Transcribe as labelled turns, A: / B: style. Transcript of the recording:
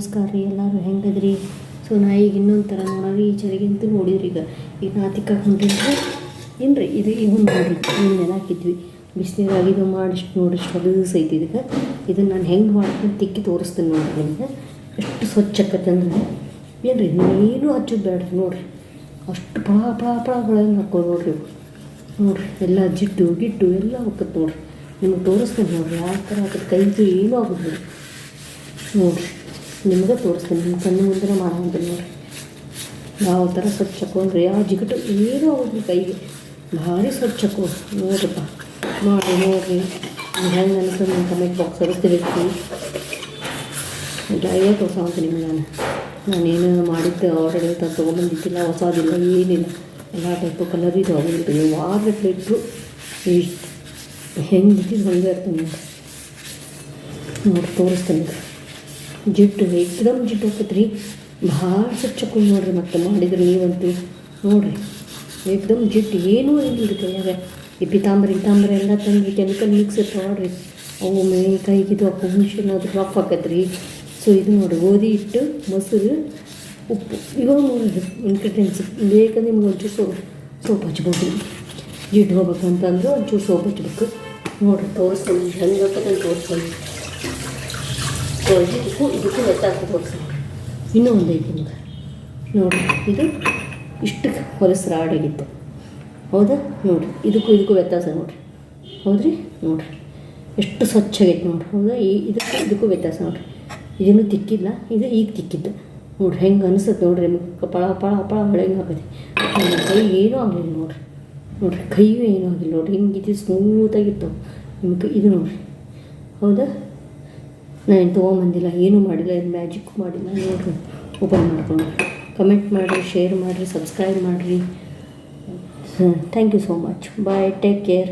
A: ನಮಸ್ಕಾರ ರೀ ಎಲ್ಲರೂ ಹೆಂಗದ್ರಿ. ಸೊ ನಾ ಈಗ ಇನ್ನೊಂದು ಥರ ನೋಡ್ರಿ ಈ ಚರಿಗೆ ಅಂತೂ ನೋಡಿದ್ರಿ. ಈಗ ನಾ ತಿಕ್ಕಕ್ಕೆ ಹೊಂಟೇನ್ರಿ ಏನು ರೀ ಇದು ಇವನು ನೋಡಿರಿ ಇನ್ನು ನೆನಾಕಿದ್ವಿ ಬಿಸಿನೀರಾಗಿ ಇದು ಮಾಡಿಷ್ಟು ನೋಡಿಷ್ಟು ಹೊಲಸು ಐತಿ. ಇದನ್ನು ನಾನು ಹೆಂಗೆ ಮಾಡ್ತೀನಿ ತಿಕ್ಕಿ ತೋರಿಸ್ತೀನಿ ನೋಡಿರಿ ನಿಮಗೆ. ಎಷ್ಟು ಸ್ವಚ್ಛ ಆಕತ್ತಂದ್ರೆ ಏನು ರೀ ಏನೂ ಹಚ್ಚೋದು ಬೇಡ ನೋಡಿರಿ. ಅಷ್ಟು ಪಳಗಳನ್ನ ಹಾಕ್ಕೊಂಡು ನೋಡಿರಿ ನೋಡಿರಿ ಎಲ್ಲ ಜಿಡ್ಡು ಗಿಡ್ಡು ಎಲ್ಲ ಹೋಗತ್ತೆ ನೋಡಿರಿ. ನಿಮಗೆ ತೋರಿಸ್ತೀನಿ ನೋಡಿರಿ ಯಾವ ಥರ ಹಾಕಿದ್ರೆ ಕೈಗೆ ಏನೂ ಆಗೋದಿಲ್ಲ ನೋಡಿರಿ. ನಿಮ್ಗೆ ತೋರಿಸ್ತೀನಿ ನಿಮ್ಮ ಕಣ್ಣು ಮುಂದೆ ಮಾಡೋಂಗಿಲ್ಲ ನೋಡಿರಿ ಯಾವ ಥರ ಸ್ವಚ್ಛ ಹಾಕೊಂಡ್ರಿ ಯಾವ ಜಿಗಟು ಏನೂ ಆಗೋದಿಲ್ಲ ಕೈಗೆ. ಭಾರಿ ಸ್ವಚ್ಛ ಹಾಕೋ ನೋಡ್ರಪ್ಪ ಮಾಡಿ ನೋಡಿರಿ. ಹೆಂಗೆ ಅನ್ಸೋದು ನಿಮ್ಮ ಕಮೆಂಟ್ ಬಾಕ್ಸಲ್ಲಿ ತಿಳಿಸ್ತೀನಿ. ಡ್ರೈಯೇ ತೋರ್ಸೋಂತ ನಿಮ್ಗೆ ನಾನೇನು ಮಾಡಿದ್ದೆ ಆರ್ಡರ್ ಅಂತ ತೊಗೊಂಬಂದಿದ್ದಿಲ್ಲ, ಹೊಸದಿಲ್ಲ ಏನಿಲ್ಲ, ಎಲ್ಲ ಟೈಪು ಕಲರ್ ಇದು ಆಗೋದಿಲ್ಲ. ನೀವು ವಾರಗಟ್ಟಲೆ ಇಟ್ಟರು ಇಷ್ಟು ಹೆಂಗಿದ್ದು ಹಂಗೆ ಇರ್ತೀನಿ ನೋಡಿ ತೋರಿಸ್ತೀನಿ. ಜಿಡ್ಡು ಏಕ್ದಮ್ ಜಿಡ್ಡು ಹೋಗ್ತೈತೆ ರೀ, ಭಾಳ ಸ್ವಚ್ಛ ಹಾಕೊಂಡು ನೋಡಿರಿ. ಮತ್ತೆ ಮಾಡಿದ್ರೆ ನೀವಂತೂ ನೋಡಿರಿ ಏಕ್ದಮ್ ಜಿಡ್ಡು ಏನೂ ಏನಿಲ್ಲ ಕೈಯಾಗ. ಈ ಪಿತಾಂಬರಿ ಎಲ್ಲ ತಂದು ಕೆಮಿಕಲ್ ಮಿಕ್ಸ್ ಇರ್ತಾವೆ ನೋಡಿರಿ, ಅವು ಕೈಗಿದು ಹಾಕೋ ಹುಣ್ಸೆನ ಅದು ರಫ್ ಆಕೈತೆ ರೀ. ಸೊ ಇದು ನೋಡಿ ಗೋಧಿ ಹಿಟ್ಟು, ಮೊಸರು, ಉಪ್ಪು ಇವಾಗ ನೋಡಿರಿ ಇಂಗ್ರೀಡಿಯೆಂಟ್ಸ್. ಬೇಕಂದ್ರೆ ನಿಮ್ಗೆ ಒಂಚೂರು ಸೋಪ್ ಹಚ್ಬೋದು. ಜಿಡ್ಡು ಹೋಗ್ಬೇಕು ಅಂತಂದ್ರೆ ಒಂಚೂರು ಸೋಪ್ ಹಚ್ಬೇಕು ನೋಡಿರಿ. ತೋರಿಸ್ತೀನಿ ಹೆಂಗೆ ಬೇಕಂತ ತೋರಿಸ್ತೀನಿ. ಇದಕ್ಕೂ ವ್ಯತ್ಯಾಸ ತೋರಿಸ್ತೀನಿ. ಇನ್ನೂ ಒಂದು ಐತಿ ನಿಮ್ಗೆ ನೋಡಿರಿ. ಇದು ಇಷ್ಟಕ್ಕೆ ಹೊಲಸು ರಾಡಾಗಿತ್ತು ಹೌದಾ ನೋಡಿರಿ. ಇದಕ್ಕೂ ವ್ಯತ್ಯಾಸ ನೋಡಿರಿ ಹೌದ್ರಿ. ನೋಡಿರಿ ಎಷ್ಟು ಸ್ವಚ್ಛ ಆಗೈತೆ ನೋಡಿರಿ ಹೌದಾ. ಇದಕ್ಕೂ ವ್ಯತ್ಯಾಸ ನೋಡಿರಿ. ಇದನ್ನು ತಿಕ್ಕಿಲ್ಲ, ಇದು ಈಗ ತಿಕ್ಕಿದ್ದು ನೋಡಿರಿ. ಹೆಂಗೆ ಅನಿಸುತ್ತೆ ನೋಡಿರಿ ನಿಮಗೆ ಪಳ ಹೊಳೆಂಗೆ ಆಗತ್ತೆ. ನಮ್ಮ ಕೈ ಏನೂ ಆಗಲಿಲ್ಲ ನೋಡಿರಿ ಕೈಯೂ ಏನೂ ಆಗಿಲ್ಲ ನೋಡಿರಿ. ಹಿಂಗಿದ್ದು ಸ್ಮೂತಾಗಿತ್ತು ನಿಮ್ಗೆ. ಇದು ನೋಡಿರಿ ಹೌದಾ. ನಾನು ತೊಗೊಂಬಂದಿಲ್ಲ, ಏನೂ ಮಾಡಿಲ್ಲ, ಇದು ಮ್ಯಾಜಿಕ್ ಮಾಡಿಲ್ಲ ನೋಡಿರಿ. ಓಪನ್ ಮಾಡ್ಕೊಂಡು ಕಮೆಂಟ್ ಮಾಡಿರಿ, ಶೇರ್ ಮಾಡಿರಿ, ಸಬ್ಸ್ಕ್ರೈಬ್ ಮಾಡಿರಿ. Thank you so much. Bye, take care.